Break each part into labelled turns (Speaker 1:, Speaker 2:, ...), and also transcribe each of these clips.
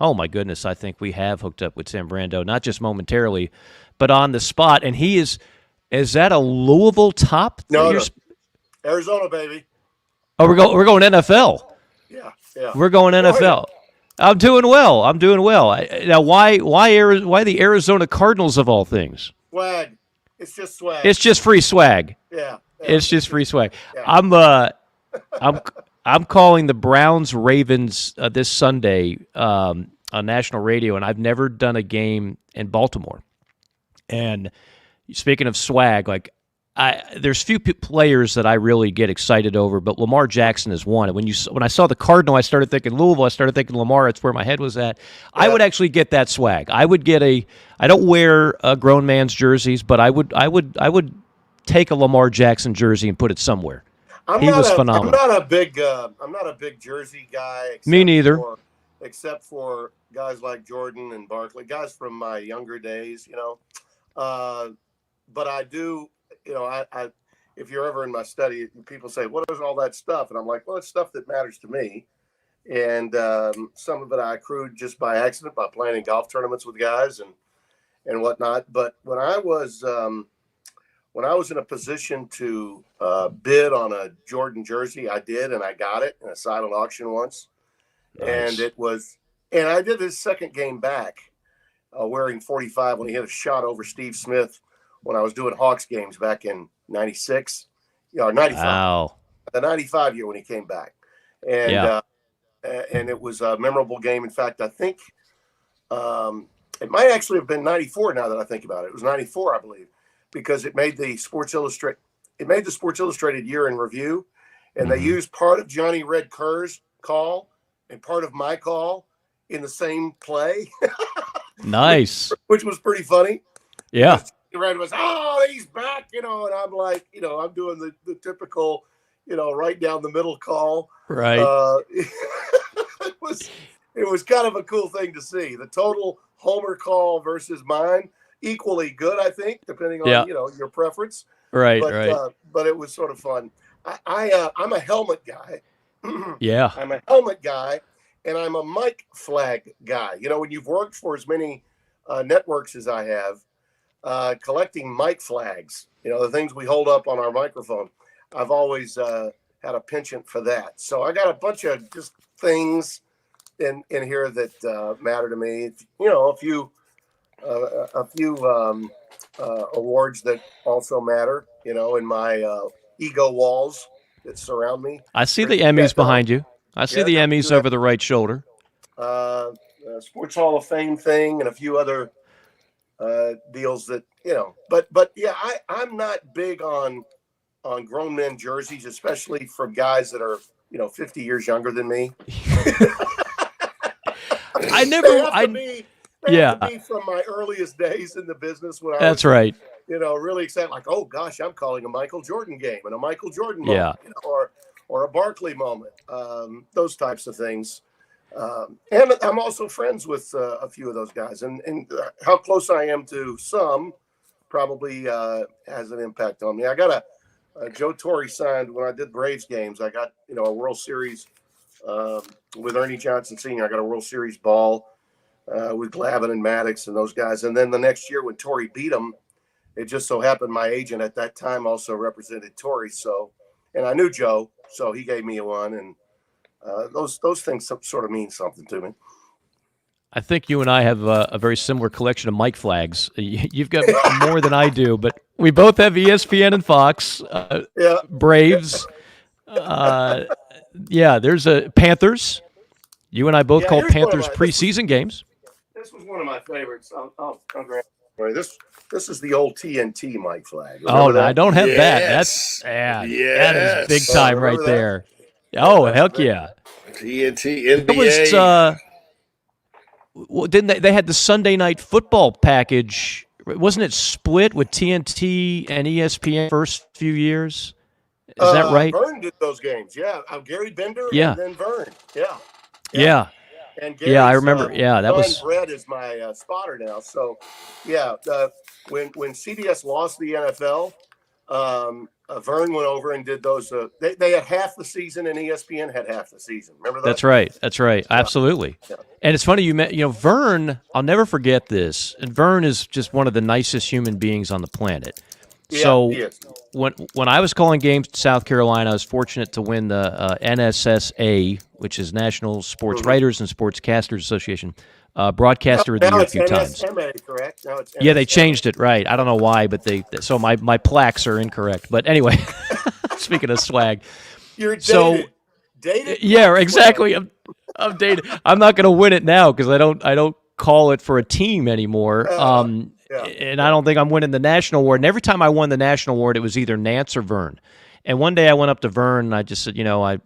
Speaker 1: Oh, my goodness, I think we have hooked up with Tim Brando, not just momentarily, but on the spot. And he is that a Louisville top?
Speaker 2: No. Arizona, baby.
Speaker 1: Oh, we're going NFL.
Speaker 2: Yeah.
Speaker 1: We're going NFL. I'm doing well. Now, why the Arizona Cardinals of all things?
Speaker 2: Swag. It's just swag.
Speaker 1: It's just free swag.
Speaker 2: Yeah.
Speaker 1: It's just free swag.
Speaker 2: Yeah.
Speaker 1: I'm calling the Browns Ravens this Sunday on national radio, and I've never done a game in Baltimore. And speaking of swag, like there's few players that I really get excited over, but Lamar Jackson is one. And when I saw the Cardinal, I started thinking Louisville. I started thinking Lamar. It's where my head was at. Yeah. I would actually get that swag. I would get I don't wear grown man's jerseys, but I would take a Lamar Jackson jersey and put it somewhere. He was phenomenal.
Speaker 2: I'm not a big jersey guy.
Speaker 1: Me neither.
Speaker 2: Except for guys like Jordan and Barkley, guys from my younger days, But I do, I if you're ever in my study, people say, "What is all that stuff?" And I'm like, "Well, it's stuff that matters to me." And some of it I accrued just by accident by playing in golf tournaments with guys and whatnot. But when I was in a position to bid on a Jordan jersey, I did, and I got it in a silent auction once.
Speaker 1: Nice.
Speaker 2: And I did his second game back wearing 45 when he hit a shot over Steve Smith when I was doing Hawks games back in 96, or 95.
Speaker 1: Wow.
Speaker 2: The 95 year when he came back. And it was a memorable game. In fact, I think it might actually have been 94 now that I think about it. It was 94, I believe, because it made the Sports Illustrated year in review, and they used part of Johnny Red Kerr's call and part of my call in the same play.
Speaker 1: Nice.
Speaker 2: Which was pretty funny.
Speaker 1: Yeah.
Speaker 2: Red was, "Oh, he's back," and I'm like, I'm doing the typical, right down the middle call.
Speaker 1: Right.
Speaker 2: It was kind of a cool thing to see. The total homer call versus mine, equally good, I think, depending on your preference.
Speaker 1: Right.
Speaker 2: But it was sort of fun. I'm a helmet guy.
Speaker 1: Yeah.
Speaker 2: I'm a helmet guy, and I'm a mic flag guy. When you've worked for as many networks as I have, collecting mic flags, the things we hold up on our microphone, I've always had a penchant for that. So I got a bunch of just things in here that matter to me. A few awards that also matter, in my ego walls that surround me.
Speaker 1: I see the Emmys behind you. I see the Emmys over the right shoulder.
Speaker 2: Sports Hall of Fame thing and a few other deals that, but yeah, I'm not big on grown men jerseys, especially from guys that are, 50 years younger than me.
Speaker 1: I never,
Speaker 2: They have to be from my earliest days in the business when I was,
Speaker 1: right.
Speaker 2: Really excited, like, oh gosh, I'm calling a Michael Jordan game and a Michael Jordan moment, or a Barkley moment, those types of things. And I'm also friends with a few of those guys, and how close I am to some probably has an impact on me. I got a Joe Torre signed when I did Braves games. I got, a World Series with Ernie Johnson Sr. I got a World Series ball with Glavine and Maddox and those guys. And then the next year when Torre beat him, it just so happened my agent at that time also represented Torre. So, and I knew Joe, so he gave me one. And those things sort of mean something to me.
Speaker 1: I think you and I have a very similar collection of mic flags. You've got more than I do, but we both have ESPN and Fox, Braves. There's a Panthers. You and I both call Panthers preseason games.
Speaker 2: This was one of my favorites. I'll grab it. This is the old TNT mic flag.
Speaker 1: No, I don't have that. That is big time right there. Oh, heck yeah.
Speaker 3: TNT, NBA.
Speaker 1: Didn't they had the Sunday Night Football package? Wasn't it split with TNT and ESPN first few years? Is that right?
Speaker 2: Vern did those games. Yeah. Gary Bender and then Vern.
Speaker 1: Yeah.
Speaker 2: And Gary's,
Speaker 1: I remember. That was.
Speaker 2: Brett is my spotter now. So, when CBS lost the NFL, Vern went over and did those. They had half the season, and ESPN had half the season. Remember that?
Speaker 1: That's right. That's right.
Speaker 2: Yeah.
Speaker 1: Absolutely.
Speaker 2: Yeah.
Speaker 1: And it's funny Vern. I'll never forget this. And Vern is just one of the nicest human beings on the planet.
Speaker 2: Yeah,
Speaker 1: So
Speaker 2: he is.
Speaker 1: when I was calling games in South Carolina, I was fortunate to win the NSSA, which is National Sports Writers and Sportscasters Association, Broadcaster of the Year a few times.
Speaker 2: NSMA, correct? Now it's NSMA.
Speaker 1: Yeah, they changed it, right. I don't know why, but so my plaques are incorrect. But anyway, speaking of swag.
Speaker 2: You're dated.
Speaker 1: So,
Speaker 2: dated?
Speaker 1: Yeah, exactly. I'm dated. I'm not going to win it now because I don't call it for a team anymore.
Speaker 2: Yeah.
Speaker 1: And I don't think I'm winning the national award. And every time I won the national award, it was either Nance or Vern. And one day I went up to Vern and I just said, I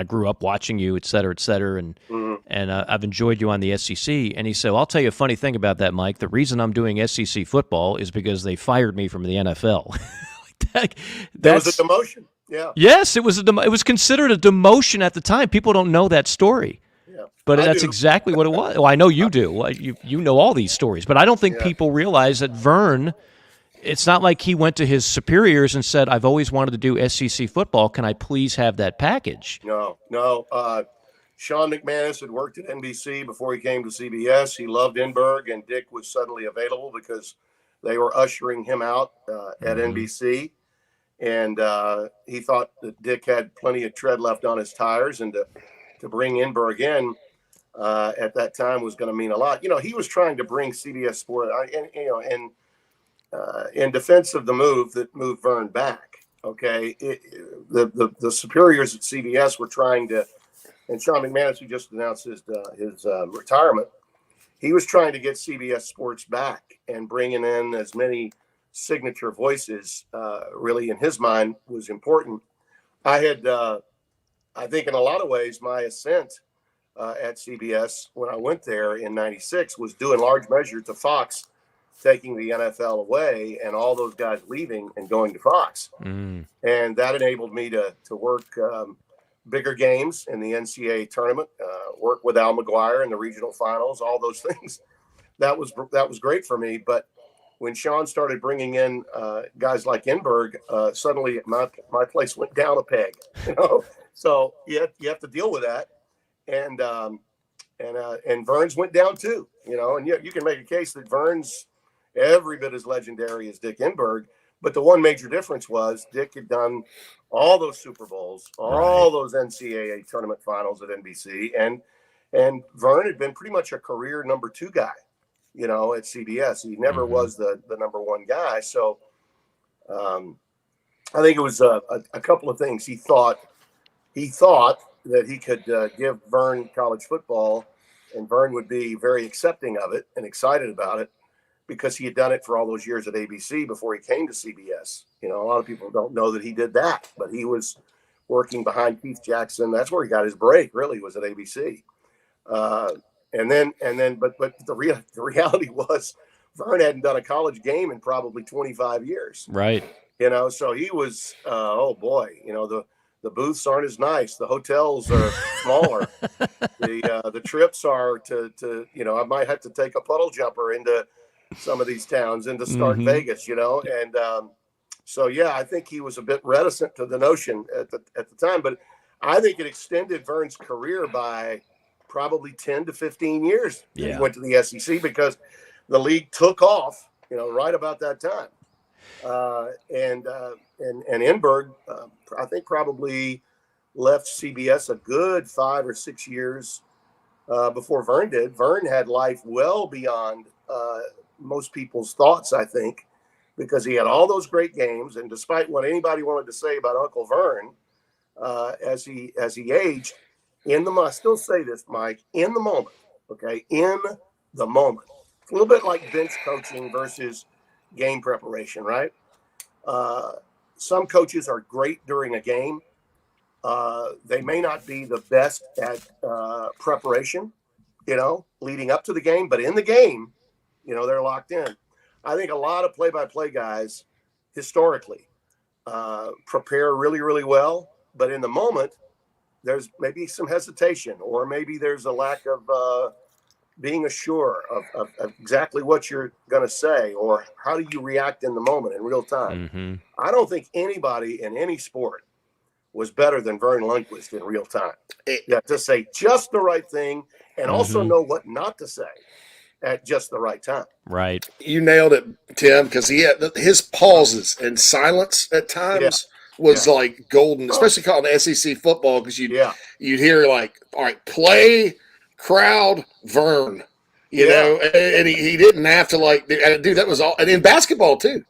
Speaker 1: grew up watching you, et cetera, and I've enjoyed you on the SEC. And he said, well, I'll tell you a funny thing about that, Mike. The reason I'm doing SEC football is because they fired me from the NFL.
Speaker 2: That was a demotion. Yeah.
Speaker 1: Yes, it was it was considered a demotion at the time. People don't know that story.
Speaker 2: Yeah.
Speaker 1: But that's exactly what it was. Well, I know you do. You know all these stories. But I don't think people realize that Vern, it's not like he went to his superiors and said, I've always wanted to do SEC football. Can I please have that package?
Speaker 2: No. Sean McManus had worked at NBC before he came to CBS. He loved Enberg, and Dick was suddenly available because they were ushering him out at NBC. And he thought that Dick had plenty of tread left on his tires, and to bring Enberg in at that time was going to mean a lot. He was trying to bring CBS Sport, in defense of the move that moved Vern back. Okay, the superiors at CBS were trying to, and Sean McManus, who just announced his retirement, he was trying to get CBS Sports back and bringing in as many signature voices. Really, in his mind, was important. I think in a lot of ways, my ascent at CBS when I went there in '96 was due in large measure to Fox taking the NFL away and all those guys leaving and going to Fox. And that enabled me to work bigger games in the NCAA tournament, work with Al McGuire in the regional finals, all those things. That was great for me. But when Sean started bringing in guys like Enberg, suddenly my place went down a peg. So you have to deal with that, and Vern's went down too. And you can make a case that Vern's every bit as legendary as Dick Enberg, but the one major difference was Dick had done all those Super Bowls, all those NCAA tournament finals at NBC, and Vern had been pretty much a career number 2 guy. At CBS. He never was the number 1 guy. So I think it was a couple of things. He thought that he could give Vern college football, and Vern would be very accepting of it and excited about it because he had done it for all those years at ABC before he came to CBS. A lot of people don't know that he did that, but he was working behind Keith Jackson. That's where he got his break, really, was at ABC. But the reality was Vern hadn't done a college game in probably 25 years.
Speaker 1: Right.
Speaker 2: So he was, oh boy, the booths aren't as nice. The hotels are smaller. The trips are to I might have to take a puddle jumper into some of these towns and to start Vegas, and so I think he was a bit reticent to the notion at the time, but I think it extended Vern's career by probably 10 to 15 years. He went to the SEC because the league took off, right about that time. And Enberg, I think probably left CBS a good 5 or 6 years before Vern did. Vern had life well beyond most people's thoughts, I think, because he had all those great games. And despite what anybody wanted to say about Uncle Vern, as he aged, I still say this, Mike, in the moment, okay, in the moment. It's a little bit like bench coaching versus game preparation, right? Some coaches are great during a game. They may not be the best at preparation, leading up to the game, but in the game, they're locked in. I think a lot of play-by-play guys historically prepare really, really well, but in the moment, there's maybe some hesitation, or maybe there's a lack of being assured of exactly what you're going to say, or how do you react in the moment in real time.
Speaker 1: Mm-hmm.
Speaker 2: I don't think anybody in any sport was better than Vern Lundquist in real time. Yeah, to say just the right thing and also know what not to say at just the right time.
Speaker 1: Right.
Speaker 3: You nailed it, Tim, because he had his pauses and silence at times was like golden, especially calling the SEC football, because you'd hear like, all right, play, crowd, Vern, you know, and he didn't have to like, dude, that was all. And in basketball too.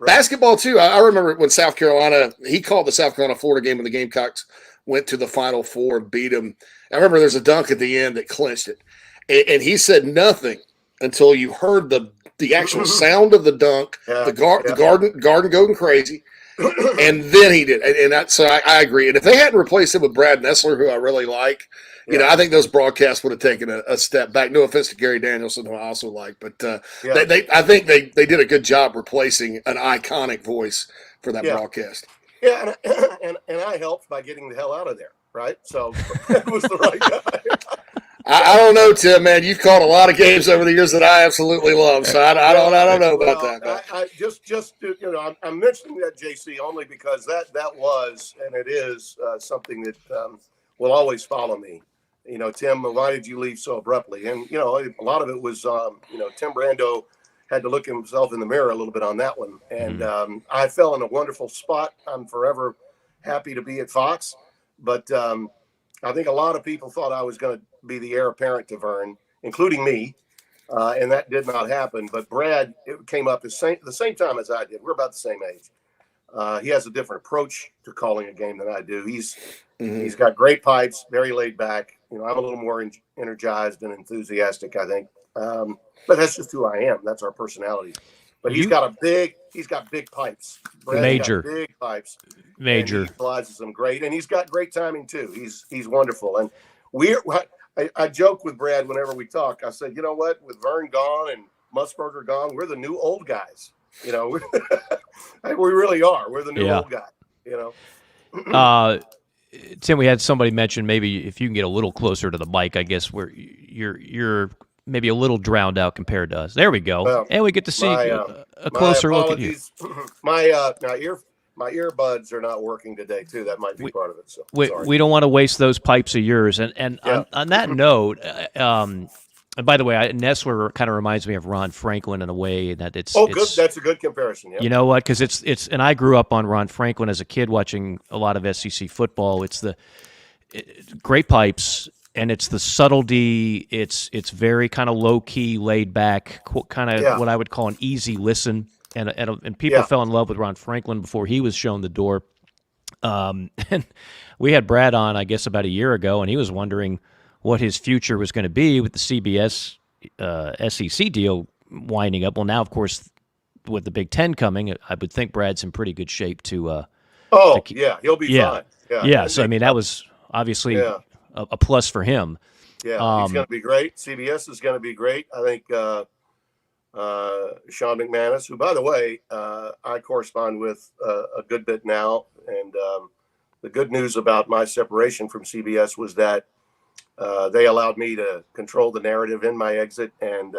Speaker 3: Right. Basketball too. I remember when South Carolina, he called the South Carolina Florida game when the Gamecocks went to the Final Four and beat them. I remember there's a dunk at the end that clinched it, and he said nothing until you heard the actual sound of the dunk, the garden going crazy, and then he did. And so I agree. And if they hadn't replaced him with Brad Nessler, who I really like, you know, I think those broadcasts would have taken a step back. No offense to Gary Danielson, who I also like, but I think they did a good job replacing an iconic voice for that broadcast.
Speaker 2: Yeah, and I helped by getting the hell out of there, right? So that was the right guy.
Speaker 3: I don't know, Tim, man. You've called a lot of games over the years that I absolutely love, so I don't know about that.
Speaker 2: I just you know, I'm mentioning that, JC, only because that was and it is something that will always follow me. You know, Tim, why did you leave so abruptly? And you know, a lot of it was you know, Tim Brando had to look himself in the mirror a little bit on that one, and I fell in a wonderful spot. I'm forever happy to be at Fox, but I think a lot of people thought I was going to be the heir apparent to Vern, including me, and that did not happen. But Brad, it came up the same time as I did. We're about the same age. He has a different approach to calling a game than I do. He's got great pipes, very laid back. You know, I'm a little more energized and enthusiastic, I think. But that's just who I am. That's our personalities. But he's got big pipes. Brad's
Speaker 1: Major.
Speaker 2: got big pipes.
Speaker 1: Major.
Speaker 2: He utilizes them great, and he's got great timing too. He's wonderful. And I joke with Brad whenever we talk. I said, you know what? With Vern gone and Musburger gone, we're the new old guys. You know, we really are. We're the new old guy. You know.
Speaker 1: Tim, we had somebody mention maybe if you can get a little closer to the mic, I guess where you're maybe a little drowned out compared to us. There we go, well, and we get to see a closer look at you.
Speaker 2: My earbuds are not working today too. That might be part of it. So
Speaker 1: we don't want to waste those pipes of yours. And on that note, and by the way, Nessler kind of reminds me of Ron Franklin in a way that it's
Speaker 2: good. That's a good comparison. Yeah.
Speaker 1: You know what? Because it's and I grew up on Ron Franklin as a kid watching a lot of SEC football. It's great pipes. And it's the subtlety. It's very kind of low key, laid back, kind of what I would call an easy listen. And people fell in love with Ron Franklin before he was shown the door. And we had Brad on, I guess, about a year ago, and he was wondering what his future was going to be with the CBS SEC deal winding up. Well, now, of course, with the Big Ten coming, I would think Brad's in pretty good shape to.
Speaker 2: He'll be fine.
Speaker 1: Yeah. So I mean, that was obviously a plus for him.
Speaker 2: Yeah, he's going to be great. CBS is going to be great. I think Sean McManus, who, by the way, I correspond with a good bit now, and the good news about my separation from CBS was that they allowed me to control the narrative in my exit, and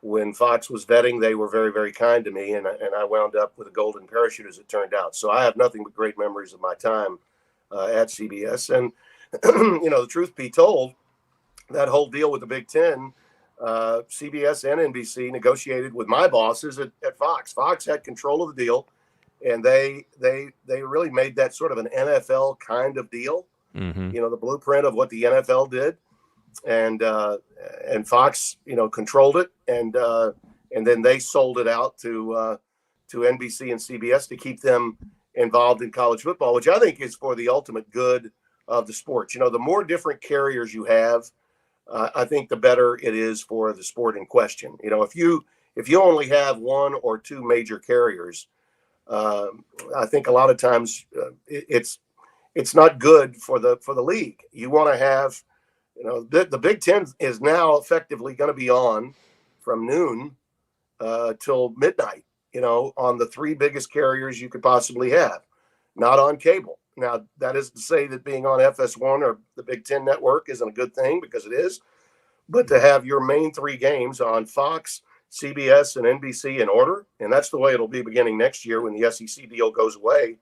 Speaker 2: when Fox was vetting, they were very, very kind to me, and I wound up with a golden parachute, as it turned out. So I have nothing but great memories of my time at CBS. And, you know, the truth be told, that whole deal with the Big Ten, CBS and NBC negotiated with my bosses at Fox. Fox had control of the deal, and they really made that sort of an NFL kind of deal. Mm-hmm. You know, the blueprint of what the NFL did, and Fox, you know, controlled it, and then they sold it out to NBC and CBS to keep them involved in college football, which I think is for the ultimate good of the sport. You know, the more different carriers you have, I think the better it is for the sport in question. You know, if you only have one or two major carriers, I think a lot of times it's not good for the league. You want to have, you know, the Big Ten is now effectively going to be on from noon till midnight, you know, on the three biggest carriers you could possibly have, not on cable. Now, that is to say that being on FS1 or the Big Ten network isn't a good thing, because it is. but to have your main three games on Fox, CBS, and NBC in order, and that's the way it'll be beginning next year when the SEC deal goes away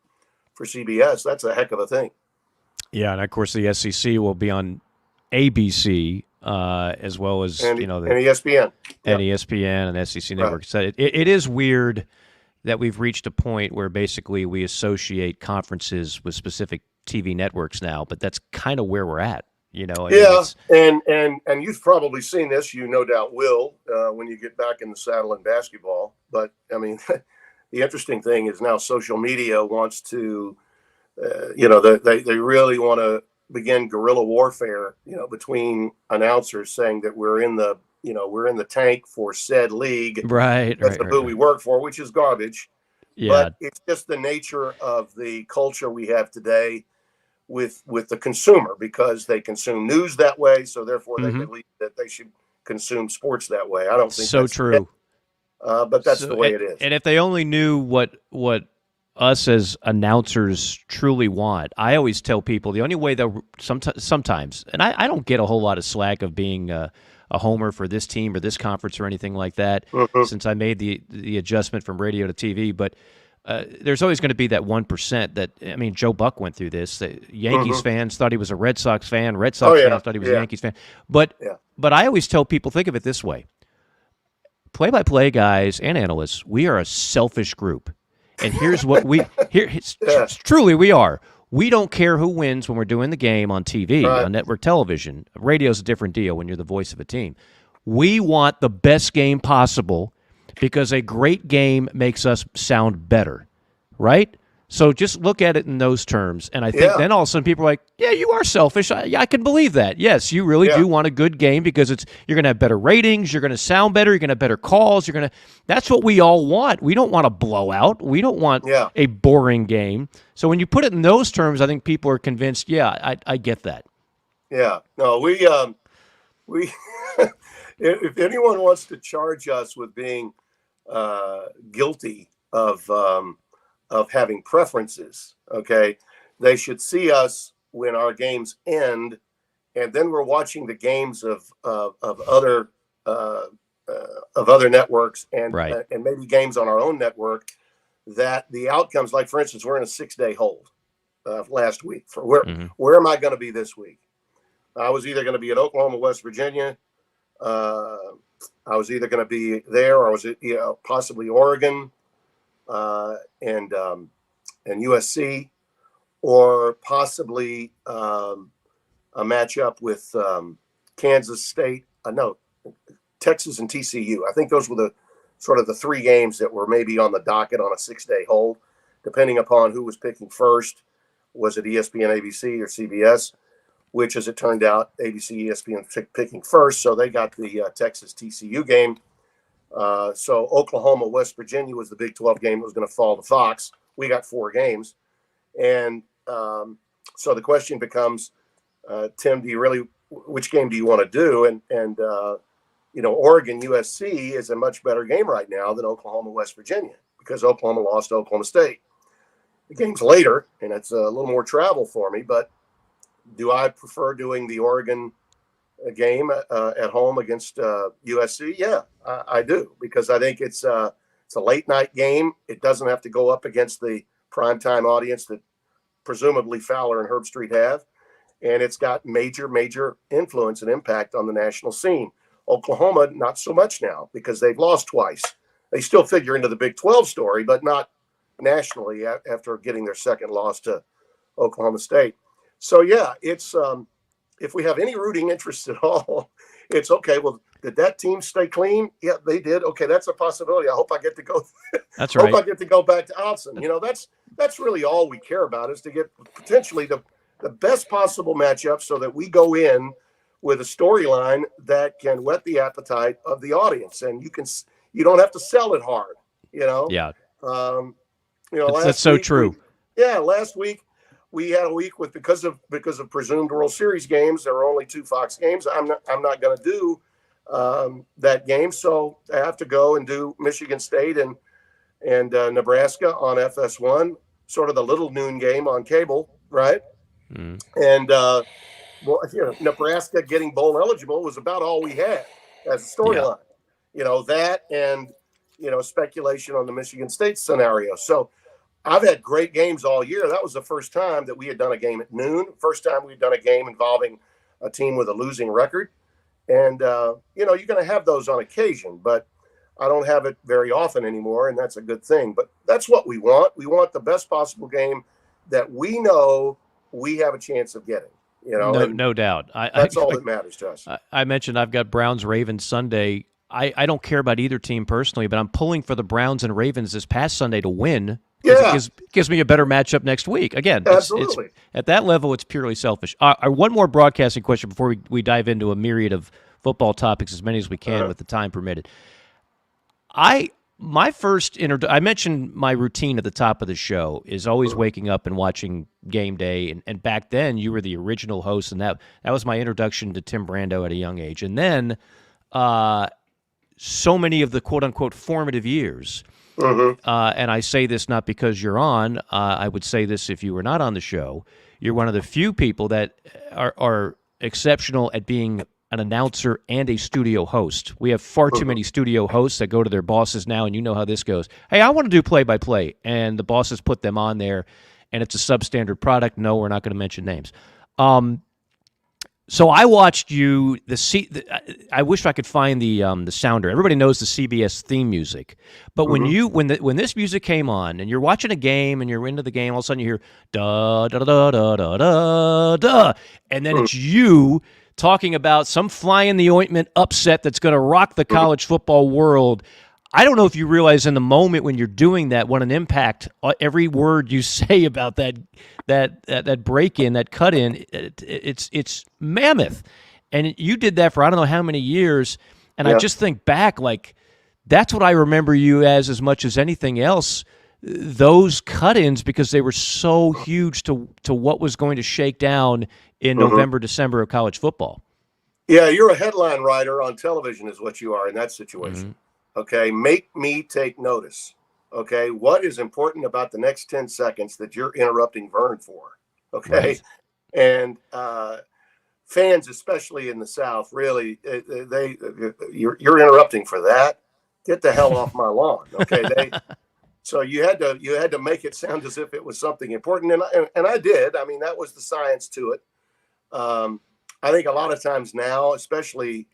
Speaker 2: for CBS. That's a heck of a thing.
Speaker 1: Yeah, and of course the SEC will be on ABC as well as
Speaker 2: and ESPN,
Speaker 1: and ESPN and SEC Network. Right. So it is weird that we've reached a point where basically we associate conferences with specific TV networks now, but that's kind of where we're at.
Speaker 2: And you've probably seen this. You no doubt will when you get back in the saddle in basketball. But I mean, the interesting thing is now social media wants to, they really want to begin guerrilla warfare, between announcers saying that we're in the tank for said league,
Speaker 1: right?
Speaker 2: That's who we work for, which is garbage.
Speaker 1: Yeah,
Speaker 2: but it's just the nature of the culture we have today with the consumer, because they consume news that way, so therefore they believe that they should consume sports that way. I don't think
Speaker 1: so
Speaker 2: that's
Speaker 1: true,
Speaker 2: but that's the way it is.
Speaker 1: And if they only knew what us as announcers truly want, I always tell people the only way they'll sometimes, and I don't get a whole lot of slack of being a homer for this team or this conference or anything like that, since I made the adjustment from radio to TV, but there's always going to be that 1% that, I mean, Joe Buck went through this. The Yankees fans thought he was a Red Sox fan. Red Sox fans thought he was a Yankees fan. But I always tell people, think of it this way. Play-by-play guys and analysts, we are a selfish group. And here's what truly we are. We don't care who wins when we're doing the game on TV, on network television. Radio's a different deal when you're the voice of a team. We want the best game possible, because a great game makes us sound better, right? So just look at it in those terms, and I think then all of a sudden people are like, yeah, you are selfish. I can believe that. Yes, you really do want a good game, because you're going to have better ratings, you're going to sound better, you're going to have better calls, that's what we all want. We don't want a blowout. We don't want a boring game. So when you put it in those terms, I think people are convinced, I get that.
Speaker 2: Yeah. No, we if anyone wants to charge us with being guilty of having preferences, okay, they should see us when our games end, and then we're watching the games of other networks and maybe games on our own network, that the outcomes, like for instance, we're in a 6-day hold last week for where am I going to be this week? I was either going to be at Oklahoma, West Virginia. I was either going to be there, or was it possibly Oregon and USC, or possibly a matchup with Kansas State. No, Texas and TCU. I think those were the sort of the three games that were maybe on the docket on a 6-day hold, depending upon who was picking first. Was it ESPN, ABC, or CBS? Which, as it turned out, ABC, ESPN picking first, so they got the Texas TCU game. So Oklahoma, West Virginia was the Big 12 game that was going to fall to Fox. We got 4 games. And so the question becomes, Tim, which game do you want to do? And Oregon, USC is a much better game right now than Oklahoma, West Virginia, because Oklahoma lost to Oklahoma State. The game's later, and it's a little more travel for me, but do I prefer doing the Oregon game at home against USC? Yeah, I do, because I think it's a late night game. It doesn't have to go up against the primetime audience that presumably Fowler and Herb Street have, and it's got major influence and impact on the national scene. Oklahoma, not so much now, because they've lost twice. They still figure into the Big 12 story, but not nationally after getting their second loss to Oklahoma State. So it's if we have any rooting interest at all, it's okay. Well, did that team stay clean? Yeah, they did. Okay, that's a possibility. I hope I get to go.
Speaker 1: That's right.
Speaker 2: Hope I get to go back to Austin. That's really all we care about, is to get potentially the best possible matchup, so that we go in with a storyline that can whet the appetite of the audience, and you don't have to sell it hard.
Speaker 1: Yeah.
Speaker 2: That's
Speaker 1: so true.
Speaker 2: Last week. We had a week with because of presumed World Series games. There were only 2 Fox games. I'm not going to do that game, so I have to go and do Michigan State and Nebraska on FS1, sort of the little noon game on cable, right? And Nebraska getting bowl eligible was about all we had as a storyline. That and speculation on the Michigan State scenario. So I've had great games all year. That was the first time that we had done a game at noon. First time we'd done a game involving a team with a losing record. And, you're going to have those on occasion, but I don't have it very often anymore, and that's a good thing. But that's what we want. We want the best possible game that we know we have a chance of getting.
Speaker 1: No doubt.
Speaker 2: That's all that matters to us.
Speaker 1: I mentioned I've got Browns-Ravens Sunday. I don't care about either team personally, but I'm pulling for the Browns and Ravens this past Sunday to win.
Speaker 2: Yeah.
Speaker 1: It gives me a better matchup next week. Again,
Speaker 2: absolutely.
Speaker 1: It's at that level, it's purely selfish. One more broadcasting question before we dive into a myriad of football topics, as many as we can with the time permitted. I mentioned my routine at the top of the show is always waking up and watching Game Day, and back then you were the original host, and that was my introduction to Tim Brando at a young age. And then so many of the quote-unquote formative years, and I say this not because you're on, I would say this if you were not on the show, you're one of the few people that are exceptional at being an announcer and a studio host. We have far too many studio hosts that go to their bosses now, and you know how this goes. Hey, I want to do play-by-play, and the bosses put them on there, and it's a substandard product. No, we're not going to mention names. So I watched you. I wish I could find the sounder. Everybody knows the CBS theme music, but when this music came on, and you're watching a game, and you're into the game, all of a sudden you hear da da da da da da da, and then it's you talking about some fly in the ointment upset that's going to rock the college football world. I don't know if you realize in the moment when you're doing that, what an impact every word you say about that break-in, that cut-in, it's mammoth. And you did that for I don't know how many years, and I just think back, like, that's what I remember you as much as anything else, those cut-ins, because they were so huge to what was going to shake down in November, December of college football.
Speaker 2: Yeah, you're a headline writer on television is what you are in that situation. Okay, make me take notice. Okay, what is important about the next 10 seconds that you're interrupting Vern for? Okay, right. And fans, especially in the South, really, you're interrupting for that. Get the hell off my lawn. Okay, so you had to make it sound as if it was something important, and I did. I mean, that was the science to it. I think a lot of times now, especially.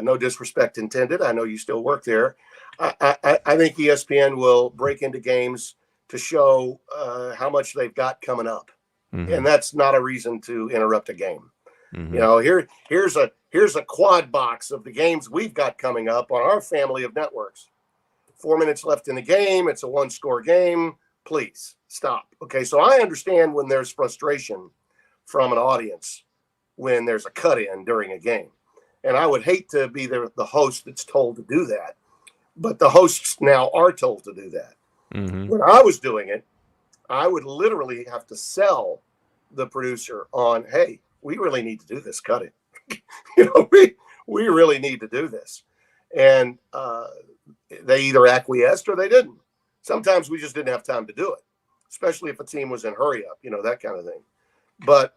Speaker 2: No disrespect intended. I know you still work there. I think ESPN will break into games to show how much they've got coming up, and that's not a reason to interrupt a game. Here's a quad box of the games we've got coming up on our family of networks. 4 minutes left in the game. It's a one-score game. Please stop. Okay, so I understand when there's frustration from an audience when there's a cut-in during a game. And I would hate to be the host that's told to do that. But the hosts now are told to do that. When I was doing it, I would literally have to sell the producer on, hey, we really need to do this cut-in. We really need to do this. And they either acquiesced or they didn't. Sometimes we just didn't have time to do it, especially if a team was in hurry up, that kind of thing. But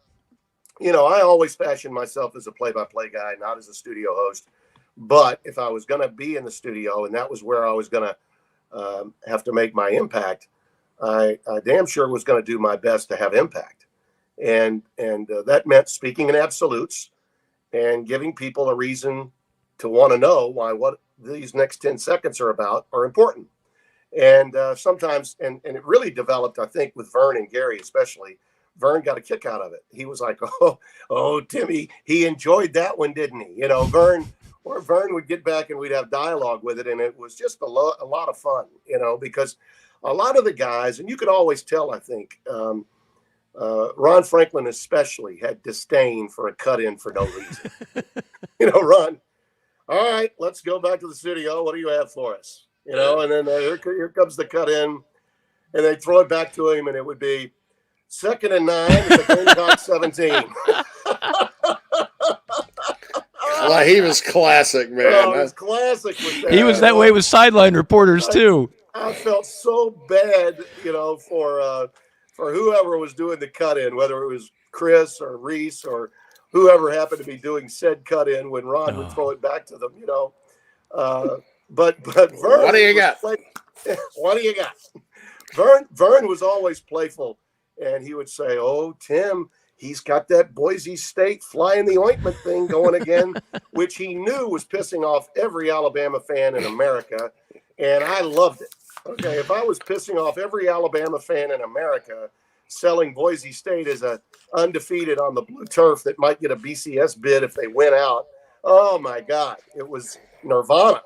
Speaker 2: I always fashioned myself as a play-by-play guy, not as a studio host. But if I was going to be in the studio and that was where I was going to have to make my impact, I damn sure was going to do my best to have impact. And that meant speaking in absolutes and giving people a reason to want to know why what these next 10 seconds are about are important. And sometimes, and it really developed, I think, with Vern and Gary especially. Vern got a kick out of it. He was like, oh, Timmy, he enjoyed that one, didn't he? Vern would get back and we'd have dialogue with it. And it was just a lot of fun, because a lot of the guys, and you could always tell, I think, Ron Franklin especially had disdain for a cut-in for no reason. Ron, all right, let's go back to the studio. What do you have for us? And then here comes the cut-in. And they throw it back to him, and it would be, 2nd and 9 at the Gamecock 17.
Speaker 3: Well, he was classic, man.
Speaker 2: He was classic with that.
Speaker 1: He was that way with sideline reporters, too.
Speaker 2: I felt so bad, for whoever was doing the cut-in, whether it was Chris or Reese or whoever happened to be doing said cut in when Ron would throw it back to them, But Vern,
Speaker 3: what do you got?
Speaker 2: What do you got? Vern was always playful, and he would say, "Oh, Tim, he's got that Boise State fly in the ointment thing going again," which he knew was pissing off every Alabama fan in America, and I loved it. Okay, if I was pissing off every Alabama fan in America, selling Boise State as a undefeated on the blue turf that might get a BCS bid if they win out, oh my God, it was nirvana.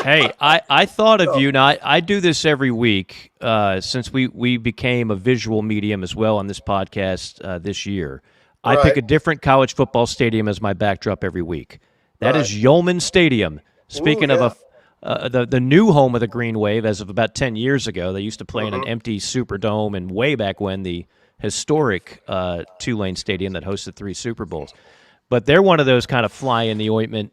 Speaker 1: Hey, I thought of you. Now, I do this every week since we became a visual medium as well on this podcast this year. I pick a different college football stadium as my backdrop every week. That is Yeoman Stadium. Speaking of the new home of the Green Wave as of about 10 years ago. They used to play in an empty Superdome, and way back when, the historic Tulane Stadium that hosted 3 Super Bowls. But they're one of those kind of fly in the ointment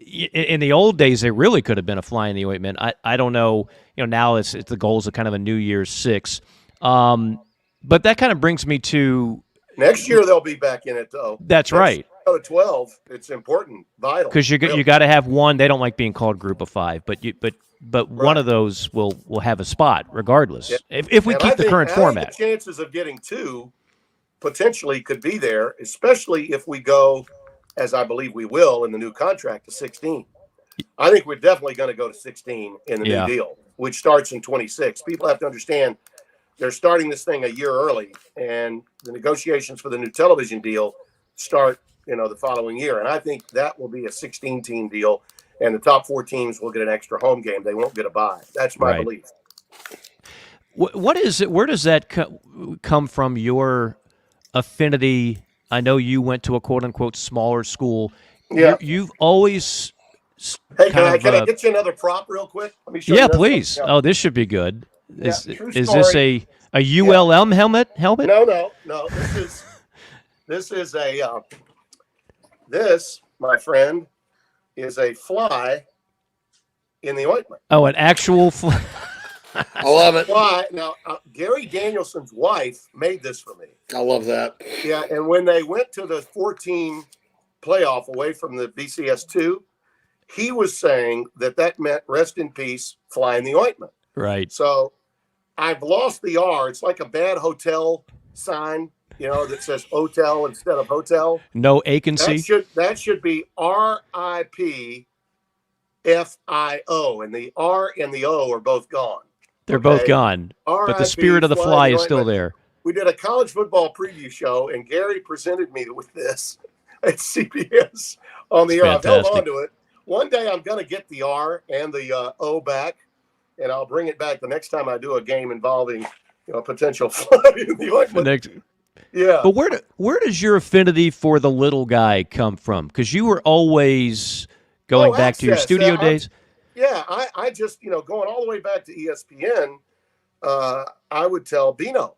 Speaker 1: in the old days, they really could have been a fly in the ointment. I don't know. Now it's the goals of kind of a New Year's 6. But that kind of brings me to
Speaker 2: next year. They'll be back in it, though.
Speaker 1: That's right.
Speaker 2: 12. It's important, vital.
Speaker 1: Because you got to have one. They don't like being called Group of 5, but one of those will have a spot regardless. Yeah. If we keep the current format,
Speaker 2: the chances of getting 2 potentially could be there, especially if we go, as I believe we will in the new contract, to 16. I think we're definitely going to go to 16 in the new deal, which starts in 26. People have to understand they're starting this thing a year early, and the negotiations for the new television deal start, the following year. And I think that will be a 16-team deal, and the top 4 teams will get an extra home game. They won't get a bye. That's my belief.
Speaker 1: What is it? Where does that come from, your affinity? I know you went to a quote-unquote smaller school.
Speaker 2: Yeah.
Speaker 1: You've always
Speaker 2: can I get you another prop real quick? Let me show you.
Speaker 1: Yeah, please. Oh, this should be good. Is this a ULM helmet?
Speaker 2: No. This, my friend, is a fly in the ointment.
Speaker 1: Oh, an actual fly.
Speaker 3: I love it.
Speaker 2: Fly. Now, Gary Danielson's wife made this for me.
Speaker 3: I love that.
Speaker 2: Yeah, and when they went to the 14 playoff away from the BCS2, he was saying that meant rest in peace, fly in the ointment.
Speaker 1: Right.
Speaker 2: So I've lost the R. It's like a bad hotel sign, that says hotel instead of hotel.
Speaker 1: No agency.
Speaker 2: That should be RIP FIO, and the R and the O are both gone.
Speaker 1: They're both gone, but the spirit of the fly is still there.
Speaker 2: We did a college football preview show, and Gary presented me with this at CBS on the air. I've held on to it. One day I'm going to get the R and the O back, and I'll bring it back the next time I do a game involving potential fly in the ointment. Yeah.
Speaker 1: But where does your affinity for the little guy come from? Because you were always going back to your studio days.
Speaker 2: I just, going all the way back to ESPN, I would tell Bino,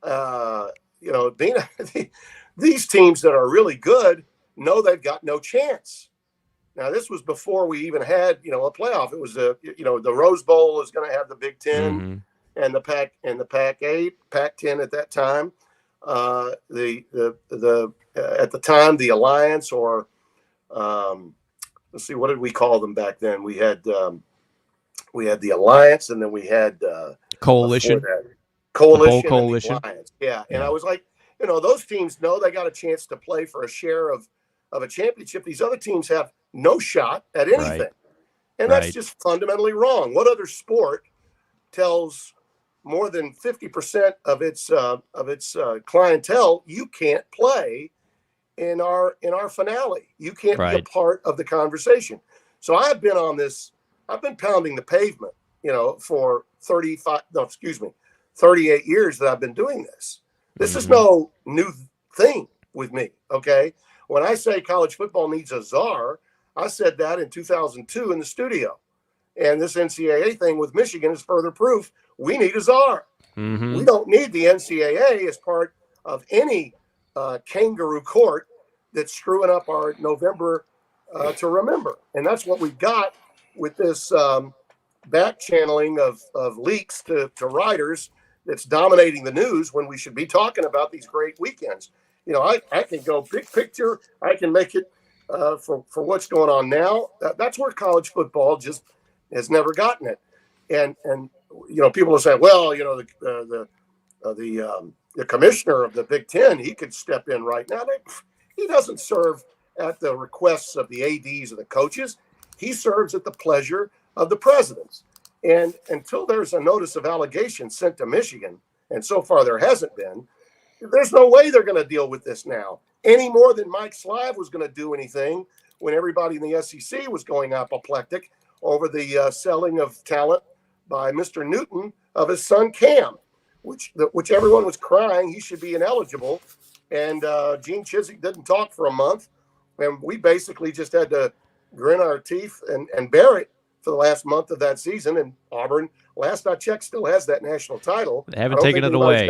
Speaker 2: Bino, these teams that are really good know they've got no chance. Now, this was before we even had, a playoff. It was the Rose Bowl is going to have the Big Ten and the Pac-8, Pac-10 at that time. At the time, the Alliance, or let's see, what did we call them back then? We had the Alliance, and then we had
Speaker 1: Coalition.
Speaker 2: Coalition. Yeah. And I was like, those teams know they got a chance to play for a share of a championship. These other teams have no shot at anything. Right. And that's just fundamentally wrong. What other sport tells more than 50% of its clientele you can't play in our38 You can't be a part of the conversation. So I've been pounding the pavement, for 38 years that I've been doing this. This is no new thing with me, okay? When I say college football needs a czar, I said that in 2002 in the studio. And this NCAA thing with Michigan is further proof we need a czar. We don't need the NCAA as part of any kangaroo court that's screwing up our November to remember. And that's what we got with this back channeling of leaks to writers that's dominating the news when we should be talking about these great weekends. I can go big picture. I can make it for what's going on now. That's where college football just has never gotten it. And people are saying, well, the commissioner of the Big Ten, he could step in right now. He doesn't serve at the requests of the ADs or the coaches. He serves at the pleasure of the presidents. And until there's a notice of allegation sent to Michigan, and so far there hasn't been, there's no way they're going to deal with this now, any more than Mike Slive was going to do anything when everybody in the SEC was going apoplectic over the selling of talent by Mr. Newton of his son Cam, which everyone was crying he should be ineligible. And Gene Chizik didn't talk for a month, and we basically just had to grin our teeth and bear it for the last month of that season. And Auburn, last I checked, still has that national title.
Speaker 1: They haven't taken it away.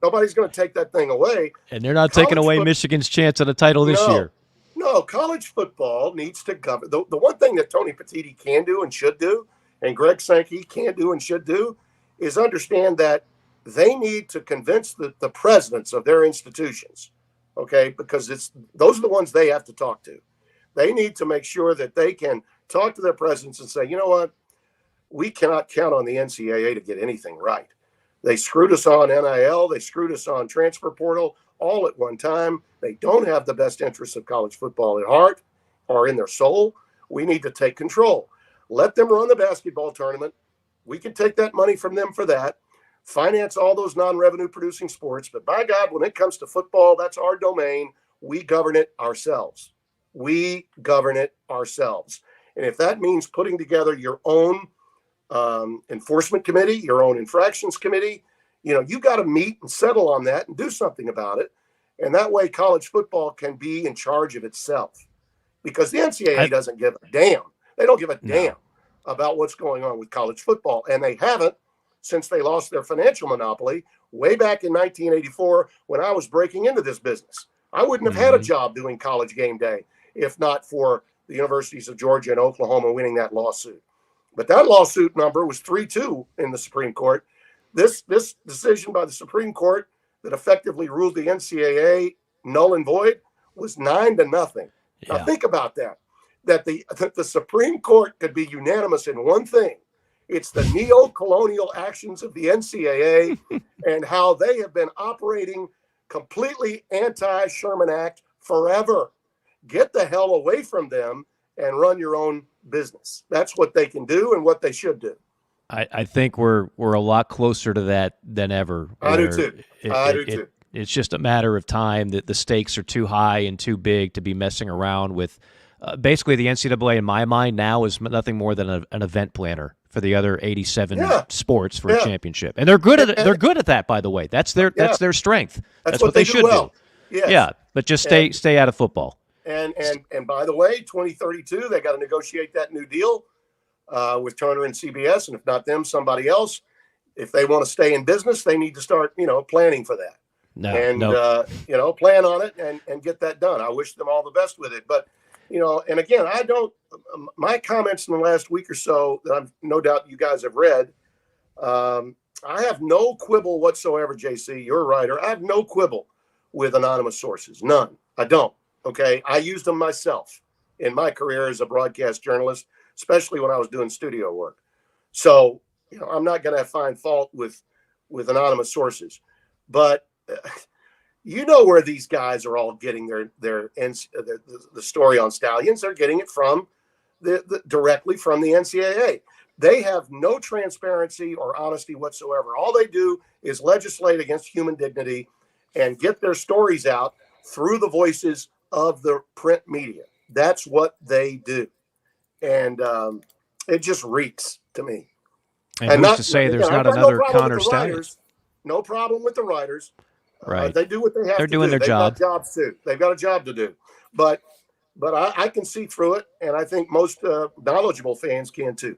Speaker 2: Nobody's going to take that thing away.
Speaker 1: And they're not taking away Michigan's chance at a title this year.
Speaker 2: No, college football needs to govern. The one thing that Tony Petitti can do and should do, and Greg Sankey can do and should do, is understand that they need to convince the presidents of their institutions, okay? Because those are the ones they have to talk to. They need to make sure that they can talk to their presidents and say, you know what? We cannot count on the NCAA to get anything right. They screwed us on NIL. They screwed us on transfer portal all at one time. They don't have the best interests of college football at heart or in their soul. We need to take control. Let them run the basketball tournament. We can take that money from them for that, finance all those non-revenue producing sports. But by God, when it comes to football, that's our domain. We govern it ourselves. We govern it ourselves. And if that means putting together your own enforcement committee, your own infractions committee, you got to meet and settle on that and do something about it. And that way college football can be in charge of itself, because the NCAA doesn't give a damn. They don't give a damn about what's going on with college football. And they haven't since they lost their financial monopoly way back in 1984 when I was breaking into this business. I wouldn't have had a job doing College Game Day if not for the universities of Georgia and Oklahoma winning that lawsuit. But that lawsuit number was 3-2 in the Supreme Court. This decision by the Supreme Court that effectively ruled the NCAA null and void was 9-0. Yeah. Now think about that the Supreme Court could be unanimous in one thing. It's the neo-colonial actions of the NCAA and how they have been operating completely anti-Sherman Act forever. Get the hell away from them and run your own business. That's what they can do and what they should do.
Speaker 1: I think we're a lot closer to that than ever.
Speaker 2: I do too.
Speaker 1: It's just a matter of time that the stakes are too high and too big to be messing around with. Basically, the NCAA, in my mind, now is nothing more than an event planner for the other 87 sports for a championship, and they're good at it. They're good at that, by the way. That's their strength. That's what they should do. Yes. Yeah, but just stay out of football.
Speaker 2: And by the way, 2032, they got to negotiate that new deal with Turner and CBS, and if not them, somebody else. If they want to stay in business, they need to start, planning for that. Plan on it and get that done. I wish them all the best with it. But, and again, my comments in the last week or so that I'm no doubt you guys have read, I have no quibble whatsoever, JC, you're a writer. I have no quibble with anonymous sources. None. I don't. Okay. I used them myself in my career as a broadcast journalist, especially when I was doing studio work. So, I'm not going to find fault with anonymous sources, but where these guys are all getting the story on Stallions. They're getting it from directly from the NCAA. They have no transparency or honesty whatsoever. All they do is legislate against human dignity and get their stories out through the voices of the print media. That's what they do. And it just reeks to me.
Speaker 1: And who's to say there's not another Connor Stallions?
Speaker 2: No problem with the writers.
Speaker 1: Right.
Speaker 2: They do what they have to do.
Speaker 1: They're doing their job.
Speaker 2: They've got jobs too. They've got a job to do. But I can see through it, and I think most knowledgeable fans can too.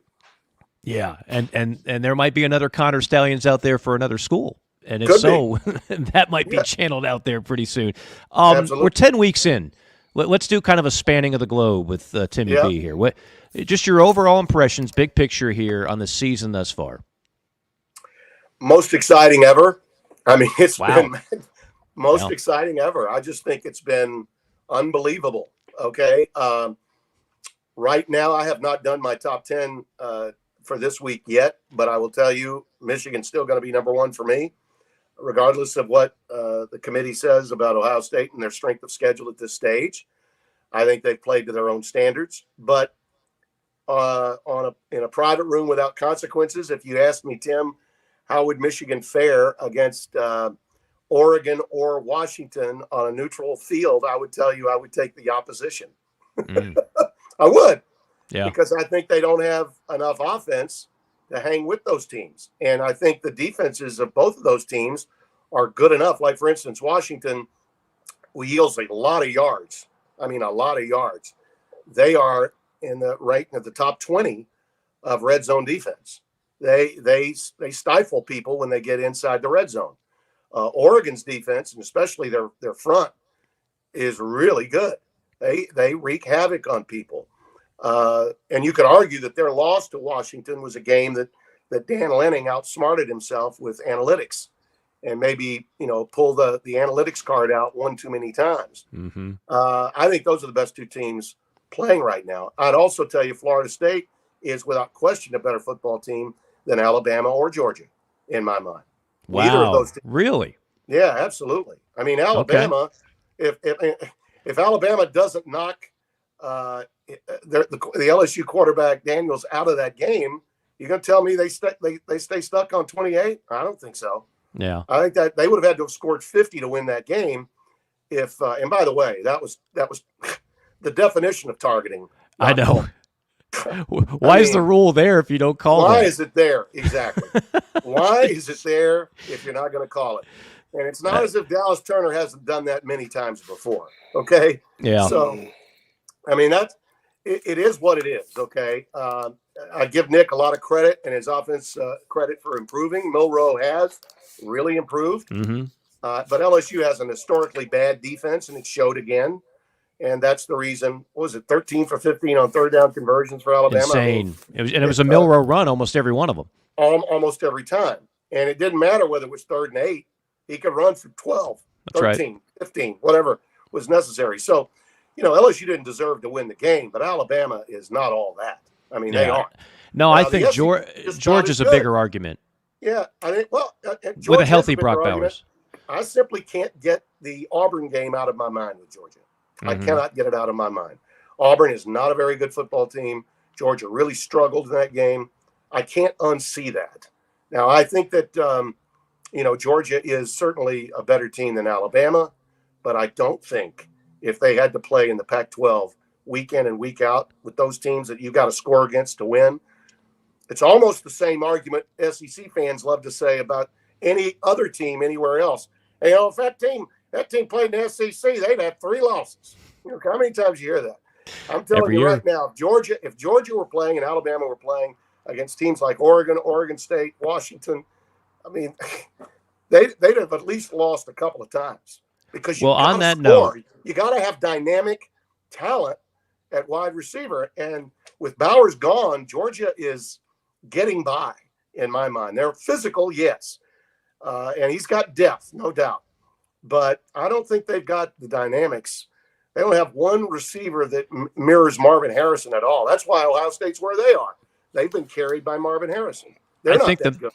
Speaker 1: Yeah, and there might be another Connor Stallions out there for another school. And if so, that might be channeled out there pretty soon. We're 10 weeks in. Let's do kind of a spanning of the globe with Timmy B here. Just your overall impressions, big picture here on the season thus far.
Speaker 2: Most exciting ever. I mean, it's been most exciting ever. I just think it's been unbelievable. Okay. Right now, I have not done my top 10 for this week yet, but I will tell you, Michigan's still going to be number one for me, regardless of what the committee says about Ohio State and their strength of schedule at this stage. I think they've played to their own standards, but in a private room without consequences, if you asked me, Tim, how would Michigan fare against Oregon or Washington on a neutral field, I would tell you I would take the opposition. I would, because I think they don't have enough offense to hang with those teams. And I think the defenses of both of those teams are good enough. Like, for instance, Washington yields a lot of yards. I mean, a lot of yards. They are in the ranking of the top 20 of red zone defense. They stifle people when they get inside the red zone. Oregon's defense, and especially their front, is really good. They wreak havoc on people. And you could argue that their loss to Washington was a game that Dan Lanning outsmarted himself with analytics and maybe, pull the analytics card out one too many times. Mm-hmm. I think those are the best two teams playing right now. I'd also tell you Florida State is without question a better football team than Alabama or Georgia, in my mind.
Speaker 1: Wow.
Speaker 2: Either of those teams.
Speaker 1: Really?
Speaker 2: Yeah, absolutely. I mean, Alabama, if Alabama doesn't knock the LSU quarterback Daniels out of that game, you're going to tell me they stay stuck on 28? I don't think so.
Speaker 1: Yeah.
Speaker 2: I think that they would have had to have scored 50 to win that game. If and by the way, that was the definition of targeting.
Speaker 1: I know. Why is the rule there if you don't call it?
Speaker 2: Why is it there? Exactly. Why is it there if you're not going to call it? And it's not as if Dallas Turner hasn't done that many times before. Okay.
Speaker 1: Yeah.
Speaker 2: So, I mean, it is what it is. Okay. I give Nick a lot of credit and his offense credit for improving. Milroe has really improved. Mm-hmm. But LSU has an historically bad defense, and it showed again. And that's the reason. What was it, 13 for 15 on third down conversions for Alabama?
Speaker 1: Insane. It was a Milroe run almost every one of them.
Speaker 2: Almost every time. And it didn't matter whether it was 3rd and 8. He could run for 12,
Speaker 1: that's
Speaker 2: 13,
Speaker 1: right.
Speaker 2: 15, whatever was necessary. So, LSU didn't deserve to win the game, but Alabama is not all that. I mean, they aren't.
Speaker 1: No, I think Georgia's a bigger argument.
Speaker 2: Yeah. I think,
Speaker 1: with a healthy Brock Bowers.
Speaker 2: I simply can't get the Auburn game out of my mind with Georgia. I cannot get it out of my mind. Auburn is not a very good football team. Georgia really struggled in that game. I can't unsee that. Now, I think that, Georgia is certainly a better team than Alabama, but I don't think if they had to play in the Pac-12 week in and week out with those teams that you got to score against to win, it's almost the same argument SEC fans love to say about any other team anywhere else. Hey, if that team played in the SEC, they'd have 3 losses. How many times you hear that? I'm telling you right now, if Georgia were playing and Alabama were playing against teams like Oregon, Oregon State, Washington, I mean, they'd have at least lost a couple of times because on that note, you got to have dynamic talent at wide receiver. And with Bowers gone, Georgia is getting by in my mind. They're physical, yes. And he's got depth, no doubt. But I don't think they've got the dynamics. They don't have one receiver that mirrors Marvin Harrison at all. That's why Ohio State's where they are. They've been carried by Marvin Harrison. They're not that good.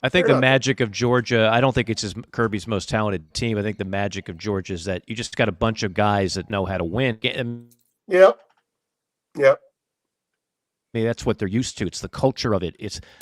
Speaker 1: I think the magic of Georgia, I don't think it's Kirby's most talented team. I think the magic of Georgia is that you just got a bunch of guys that know how to win.
Speaker 2: Yep.
Speaker 1: I mean, that's what they're used to. It's the culture of it.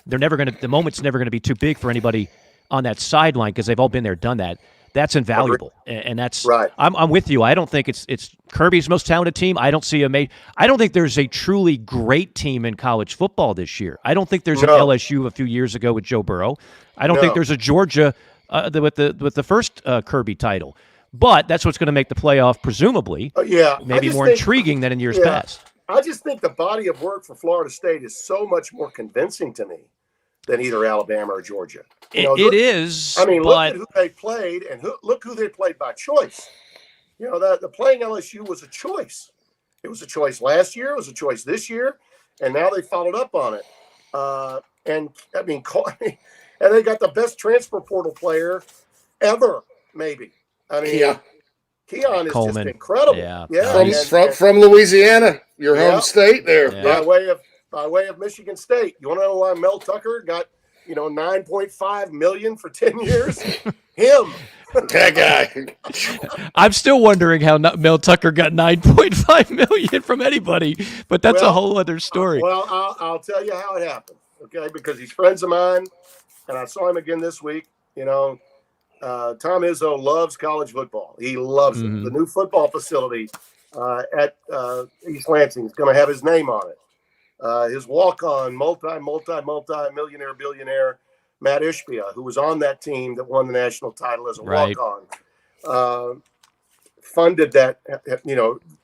Speaker 1: The moment's never going to be too big for anybody on that sideline because they've all been there, done that. That's invaluable, and that's
Speaker 2: right.
Speaker 1: I'm with you. I don't think it's Kirby's most talented team. I don't see I don't think there's a truly great team in college football this year. I don't think there's an LSU a few years ago with Joe Burrow. I don't think there's a Georgia with the first Kirby title. But that's what's going to make the playoff, presumably. Maybe more intriguing than in years past.
Speaker 2: I just think the body of work for Florida State is so much more convincing to me than either Alabama or Georgia.
Speaker 1: It is.
Speaker 2: I mean, look at who they played, and look who they played by choice. The playing LSU was a choice. It was a choice last year. It was a choice this year, and now they followed up on it. And they got the best transfer portal player ever, maybe I mean,
Speaker 3: yeah.
Speaker 2: Keon is
Speaker 1: Coleman.
Speaker 2: just incredible.
Speaker 1: Yeah.
Speaker 3: From Louisiana, your home state there.
Speaker 1: Yeah.
Speaker 2: By way of Michigan State. You want to know why Mel Tucker got, $9.5 million for 10 years? Him.
Speaker 3: That guy.
Speaker 1: I'm still wondering how Mel Tucker got $9.5 million from anybody, but that's a whole other story.
Speaker 2: Well, I'll tell you how it happened, okay? Because he's friends of mine, and I saw him again this week. Tom Izzo loves college football. He loves it. The new football facility at East Lansing is going to have his name on it. His walk-on, multi-millionaire, billionaire, Matt Ishbia, who was on that team that won the national title as a walk-on, funded that,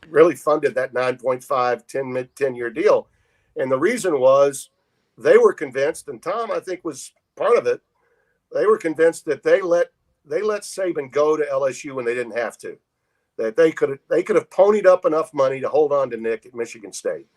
Speaker 2: really funded that 9.5, 10-year deal. And the reason was they were convinced, and Tom, I think, was part of it, they were convinced that they let Saban go to LSU when they didn't have to, that they could have ponied up enough money to hold on to Nick at Michigan State.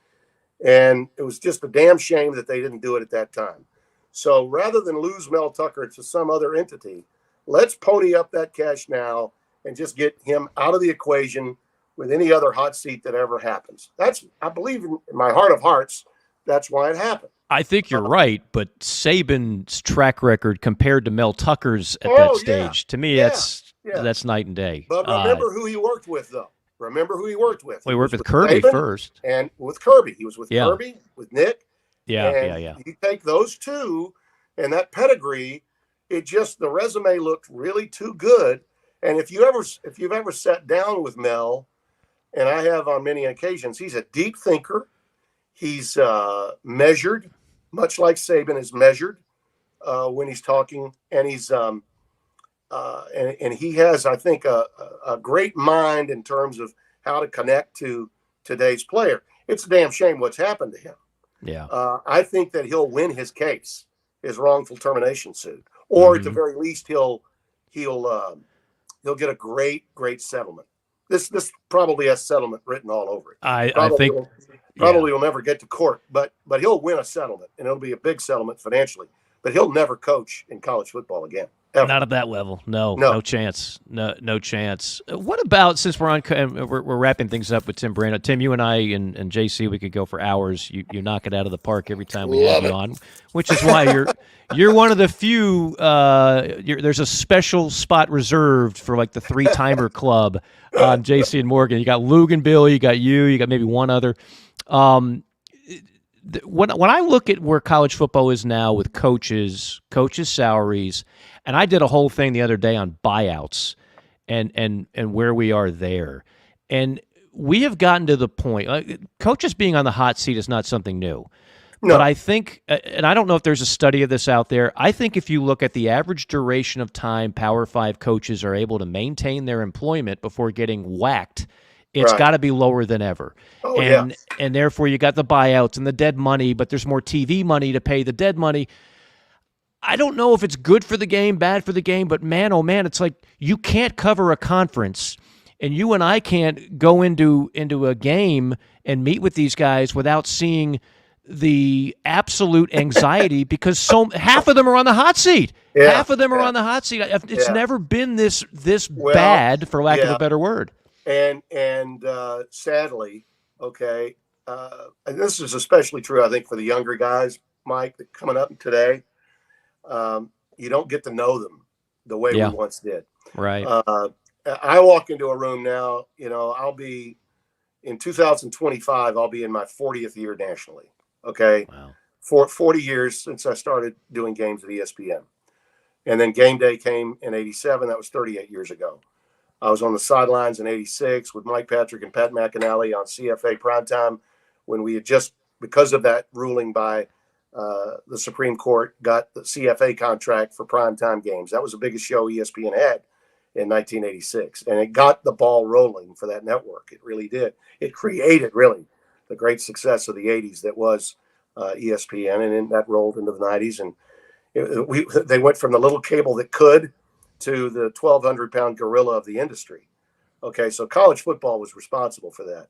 Speaker 2: And it was just a damn shame that they didn't do it at that time. So rather than lose Mel Tucker to some other entity, let's pony up that cash now and just get him out of the equation with any other hot seat that ever happens. I believe in my heart of hearts, that's why it happened.
Speaker 1: I think you're right, but Saban's track record compared to Mel Tucker's at that stage, to me, that's night and day.
Speaker 2: But remember who he worked with, though. Remember who he worked with.
Speaker 1: Well, he worked with Kirby
Speaker 2: Saban
Speaker 1: first.
Speaker 2: And with Kirby. He was with Kirby, with Nick.
Speaker 1: Yeah.
Speaker 2: You take those two and that pedigree, the resume looked really too good. And if you've ever sat down with Mel, and I have on many occasions, he's a deep thinker. He's measured, much like Saban is measured when he's talking, and he's and he has, I think, a great mind in terms of how to connect to today's player. It's a damn shame what's happened to him.
Speaker 1: Yeah.
Speaker 2: I think that he'll win his case, his wrongful termination suit, or at the very least, he'll get a great settlement. This probably has settlement written all over it.
Speaker 1: I think
Speaker 2: will never get to court, but he'll win a settlement, and it'll be a big settlement financially. But he'll never coach in college football again. Ever.
Speaker 1: Not at that level. No chance. No chance. What about, since we're wrapping things up with Tim Brando? Tim, you and I and JC, we could go for hours. You knock it out of the park every time we have you on, which is why you're one of the few. There's a special spot reserved for like the 3-timer club on JC and Morgan. You got Lugan Bill, you got maybe one other. When I look at where college football is now with coaches salaries, and I did a whole thing the other day on buyouts and where we are there, and we have gotten to the point, coaches being on the hot seat is not something new. No. But I think, and I don't know if there's a study of this out there, I think if you look at the average duration of time Power 5 coaches are able to maintain their employment before getting whacked, it's got to be lower than ever. And therefore you got the buyouts and the dead money, but there's more TV money to pay the dead money. I don't know if it's good for the game, bad for the game, but man, oh man, it's like you can't cover a conference, and you and I can't go into a game and meet with these guys without seeing the absolute anxiety because half of them are on the hot seat. Half of them are on the hot seat. It's never been this bad, for lack of a better word.
Speaker 2: And sadly, and this is especially true, I think, for the younger guys, Mike, that coming up today. You don't get to know them the way we once did.
Speaker 1: Right.
Speaker 2: I walk into a room now, I'll be in 2025, I'll be in my 40th year nationally. Okay.
Speaker 1: Wow.
Speaker 2: For 40 years since I started doing games at ESPN. And then game day came in 87. That was 38 years ago. I was on the sidelines in 86 with Mike Patrick and Pat McAnally on CFA primetime when we had just, because of that ruling by the Supreme Court, got the CFA contract for primetime games. That was the biggest show ESPN had in 1986. And it got the ball rolling for that network. It really did. It created really the great success of the 80s that was ESPN, and then that rolled into the 90s. And they went from the little cable that could to the 1,200-pound gorilla of the industry. Okay, so college football was responsible for that.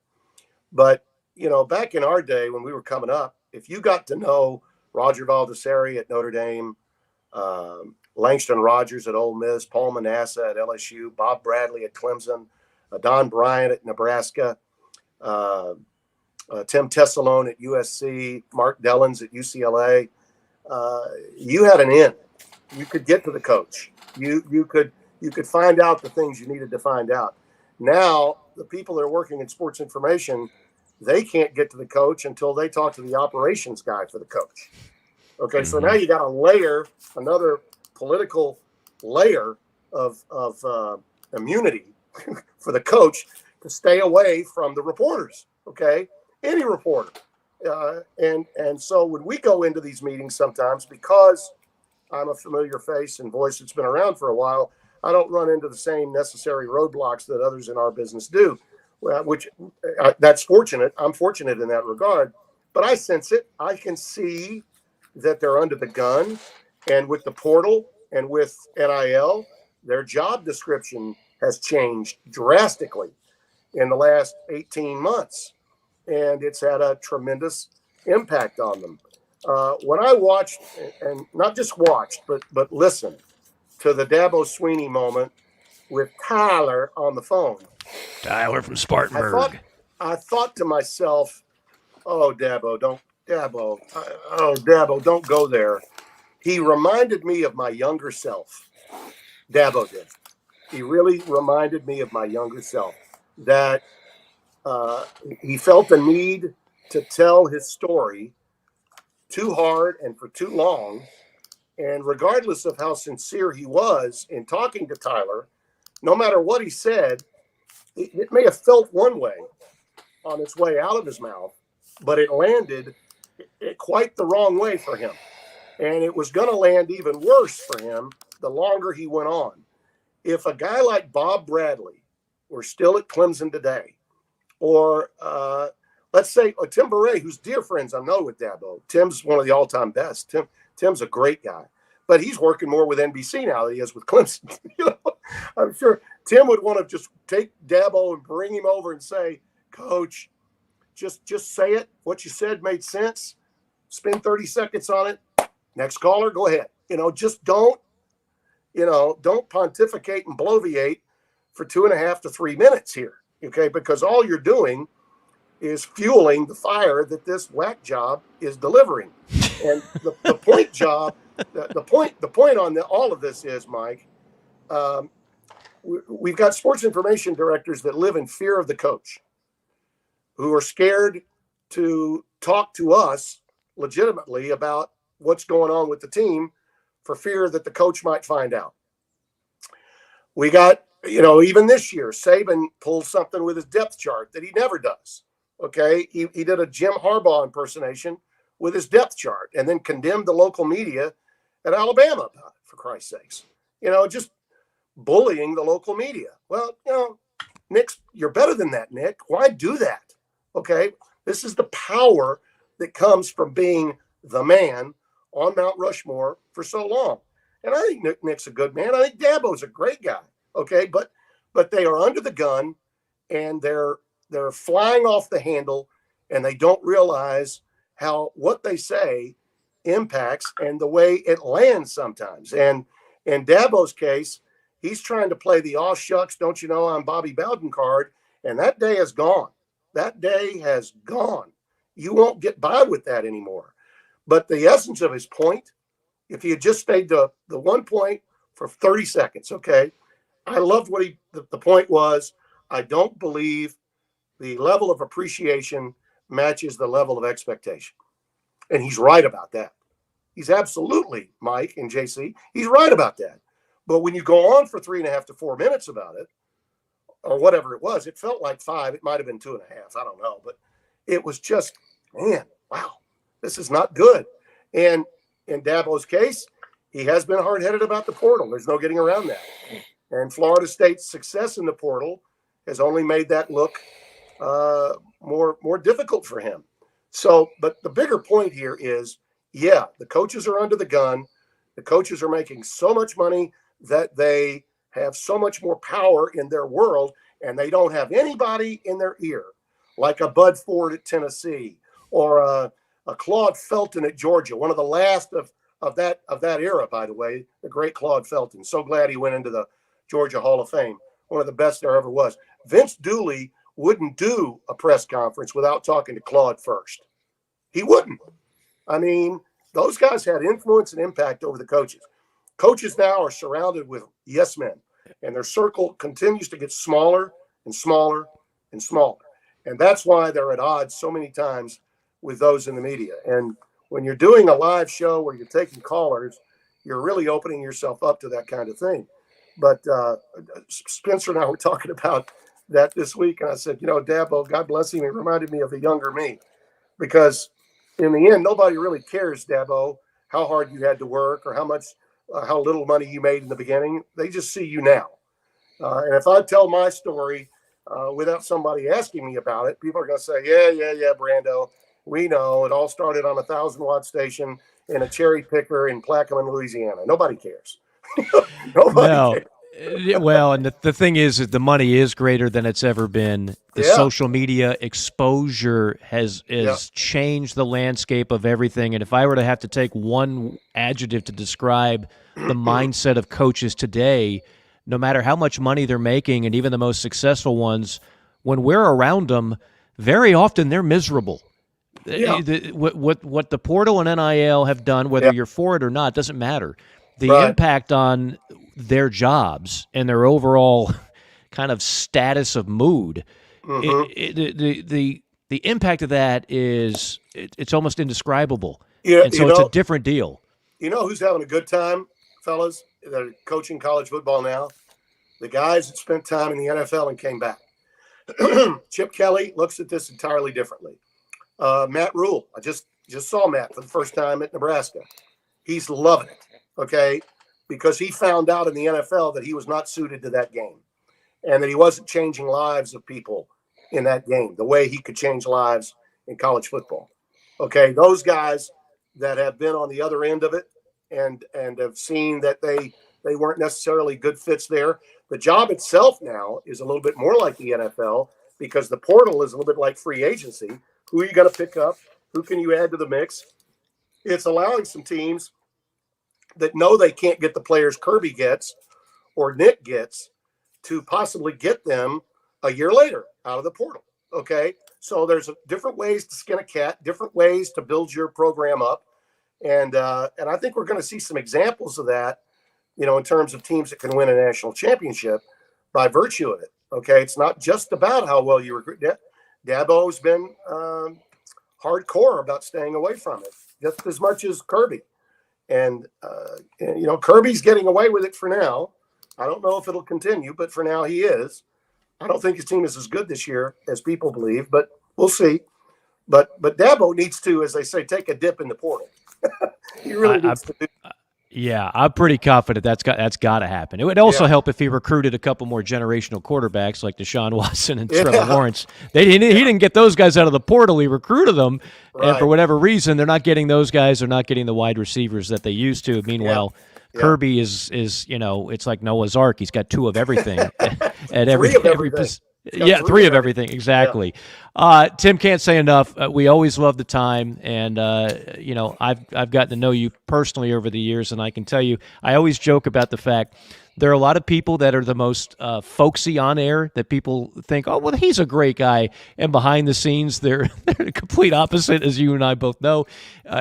Speaker 2: But, back in our day when we were coming up, if you got to know Roger Baldessari at Notre Dame, Langston Rogers at Ole Miss, Paul Manasseh at LSU, Bob Bradley at Clemson, Don Bryant at Nebraska, Tim Tessalone at USC, Mark Dellins at UCLA. You had an in. You could get to the coach. You could find out the things you needed to find out. Now, the people that are working in sports information, they can't get to the coach until they talk to the operations guy for the coach. Okay, so now you got to layer another political layer of immunity for the coach to stay away from the reporters. Okay, any reporter. And so when we go into these meetings sometimes, because I'm a familiar face and voice that's been around for a while, I don't run into the same necessary roadblocks that others in our business do, which that's fortunate. I'm fortunate in that regard, but I sense it. I can see that they're under the gun, and with the portal and with NIL, their job description has changed drastically in the last 18 months, and it's had a tremendous impact on them. When I watched, and not just watched, but listened to the Dabo Swinney moment with Tyler on the phone.
Speaker 1: Tyler from Spartanburg.
Speaker 2: I thought to myself, oh, Dabo, don't go there. He reminded me of my younger self. Dabo did. He really reminded me of my younger self, that he felt the need to tell his story too hard and for too long. And regardless of how sincere he was in talking to Tyler, no matter what he said, it may have felt one way on its way out of his mouth, but it landed quite the wrong way for him. And it was going to land even worse for him the longer he went on. If a guy like Bob Bradley were still at Clemson today, or let's say Tim Brando, who's dear friends I know with Dabo. Tim's one of the all-time best. Tim's a great guy, but he's working more with NBC now than he is with Clemson. I'm sure Tim would want to just take Dabo and bring him over and say, Coach, just say it. What you said made sense. Spend 30 seconds on it. Next caller, go ahead. Just don't pontificate and bloviate for 2.5 to 3 minutes here. Okay, because all you're doing is fueling the fire that this whack job is delivering. And the point on all of this is, Mike, we've got sports information directors that live in fear of the coach, who are scared to talk to us legitimately about what's going on with the team for fear that the coach might find out. We got, even this year, Saban pulled something with his depth chart that he never does. Okay, he did a Jim Harbaugh impersonation with his depth chart and then condemned the local media at Alabama about it, for Christ's sakes. Just bullying the local media. Well, Nick, you're better than that, Nick. Why do that? Okay, this is the power that comes from being the man on Mount Rushmore for so long. And I think Nick's a good man. I think Dabo's a great guy. Okay, but they are under the gun, and they're flying off the handle, and they don't realize how what they say impacts and the way it lands sometimes. And in Dabo's case, he's trying to play the "aw shucks, don't you know I'm Bobby Bowden" card, and that day is gone. That day has gone. You won't get by with that anymore. But the essence of his point, if he had just stayed the 1 point for 30 seconds, okay, I loved what the point was. I don't believe the level of appreciation matches the level of expectation. And he's right about that. He's absolutely, Mike and JC, he's right about that. But when you go on for 3.5 to 4 minutes about it, or whatever it was, it felt like 5. It might have been 2.5. I don't know. But it was just, man, wow, this is not good. And in Dabo's case, he has been hard-headed about the portal. There's no getting around that. And Florida State's success in the portal has only made that look more difficult for him. So, but the bigger point here is, yeah, the coaches are under the gun. The coaches are making so much money that they have so much more power in their world, and they don't have anybody in their ear, like a Bud Ford at Tennessee or a Claude Felton at Georgia, one of the last of of that era, by the way, the great Claude Felton. So glad he went into the Georgia Hall of Fame. One of the best there ever was. Vince Dooley wouldn't do a press conference without talking to Claude first. He wouldn't. I mean, those guys had influence and impact over the coaches. Coaches now are surrounded with yes men, and their circle continues to get smaller and smaller and smaller. And that's why they're at odds so many times with those in the media. And when you're doing a live show where you're taking callers, you're really opening yourself up to that kind of thing. But Spencer and I were talking about that this week, and I said, Dabo, God bless him, he reminded me of the younger me, because in the end, nobody really cares, Dabo, how hard you had to work or how little money you made in the beginning. They just see you now. And if I tell my story without somebody asking me about it, people are going to say, yeah, Brando, we know it all started on a 1,000-watt station in a cherry picker in Plaquemine, Louisiana. Nobody cares. Nobody cares.
Speaker 1: Well, and the thing is that the money is greater than it's ever been. The social media exposure has changed the landscape of everything. And if I were to have to take one adjective to describe the mindset of coaches today, no matter how much money they're making, and even the most successful ones, when we're around them, very often they're miserable. Yeah. What the portal and NIL have done, whether you're for it or not, doesn't matter. The impact on their jobs and their overall kind of status of mood, the impact of that is it's almost indescribable. Yeah, and so it's a different deal.
Speaker 2: You know who's having a good time, fellas, that are coaching college football now? The guys that spent time in the NFL and came back. Chip Kelly looks at this entirely differently. Matt Rule, I just saw Matt for the first time at Nebraska. He's loving it, okay? Because he found out in the NFL that he was not suited to that game and that he wasn't changing lives of people in that game the way he could change lives in college football. Okay, those guys that have been on the other end of it and have seen that they weren't necessarily good fits there. The job itself now is a little bit more like the NFL because the portal is a little bit like free agency. Who are you going to pick up? Who can you add to the mix? It's allowing some teams that know they can't get the players Kirby gets or Nick gets to possibly get them a year later out of the portal. Okay. So there's different ways to skin a cat, different ways to build your program up. And I think we're going to see some examples of that, in terms of teams that can win a national championship by virtue of it. Okay. It's not just about how well you recruit. Dabo's been hardcore about staying away from it just as much as Kirby. And Kirby's getting away with it for now. I don't know if it'll continue, but for now he is. I don't think his team is as good this year as people believe, but we'll see. But Dabo needs to, as they say, take a dip in the portal. He really needs to do that.
Speaker 1: Yeah, I'm pretty confident that's got to happen. It would also help if he recruited a couple more generational quarterbacks like Deshaun Watson and Trevor Lawrence. He didn't get those guys out of the portal. He recruited them, and for whatever reason, they're not getting those guys. They're not getting the wide receivers that they used to. Meanwhile, Kirby is it's like Noah's Ark. He's got two of everything at every position. Yeah, three of everything, exactly. Yeah. Tim, can't say enough. We always love the time, and I've gotten to know you personally over the years, and I can tell you, I always joke about the fact there are a lot of people that are the most folksy on air that people think, oh, well, he's a great guy, and behind the scenes, they're the complete opposite, as you and I both know.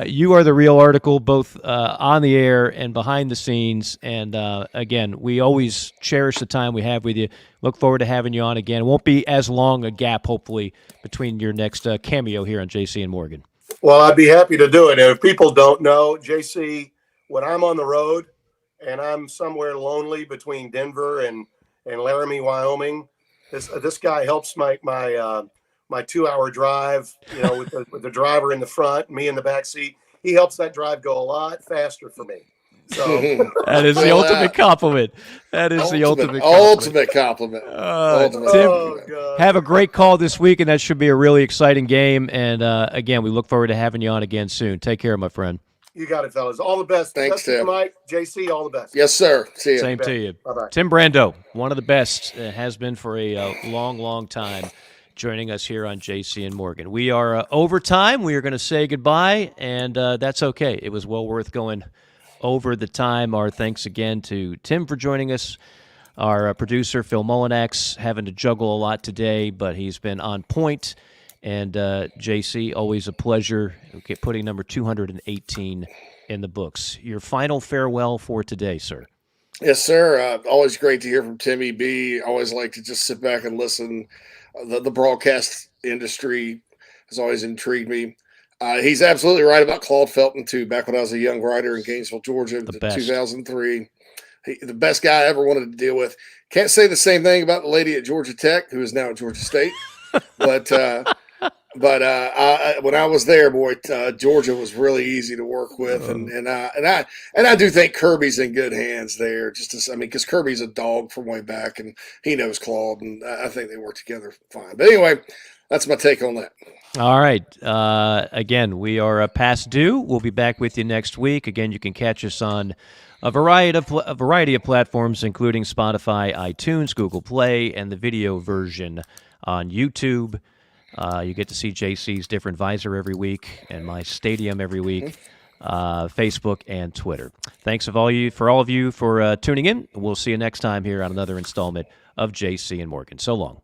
Speaker 1: You are the real article, both on the air and behind the scenes, and again, we always cherish the time we have with you. Look forward to having you on again. It won't be as long a gap, hopefully, between your next cameo here on JC and Morgan.
Speaker 2: Well, I'd be happy to do it. And if people don't know, JC, when I'm on the road and I'm somewhere lonely between Denver and Laramie, Wyoming, this guy helps my 2-hour drive, with the driver in the front, me in the back seat. He helps that drive go a lot faster for me. So
Speaker 1: that is the ultimate compliment. That is the ultimate
Speaker 3: compliment.
Speaker 1: Tim, have a great call this week, and that should be a really exciting game. And again, we look forward to having you on again soon. Take care, my friend.
Speaker 2: You got it, fellas. All the best.
Speaker 3: Thanks, Tim.
Speaker 2: Mike, JC, all the best.
Speaker 3: Yes, sir. See you.
Speaker 1: Same to you.
Speaker 2: Bye-bye.
Speaker 1: Tim Brando, one of the best, has been for a long, long time, joining us here on JC and Morgan. We are over time. We are going to say goodbye, and that's okay. It was well worth going over the time. Our thanks again to Tim for joining us. Our producer, Phil Molinax, having to juggle a lot today, but he's been on point. And JC, always a pleasure. Okay, putting number 218 in the books. Your final farewell for today, sir.
Speaker 3: Yes, sir. Always great to hear from Timmy B. Always like to just sit back and listen. The broadcast industry has always intrigued me. He's absolutely right about Claude Felton, too. Back when I was a young writer in Gainesville, Georgia, in 2003. The best guy I ever wanted to deal with. Can't say the same thing about the lady at Georgia Tech, who is now at Georgia State. But when I was there, boy, Georgia was really easy to work with, and I do think Kirby's in good hands there. Because Kirby's a dog from way back, and he knows Claude, and I think they work together fine. But anyway, that's my take on that.
Speaker 1: All right. Again, we are past due. We'll be back with you next week. Again, you can catch us on a variety of platforms, including Spotify, iTunes, Google Play, and the video version on YouTube. You get to see JC's different visor every week and my stadium every week, Facebook and Twitter. Thanks for all of you for tuning in. We'll see you next time here on another installment of JC and Morgan. So long.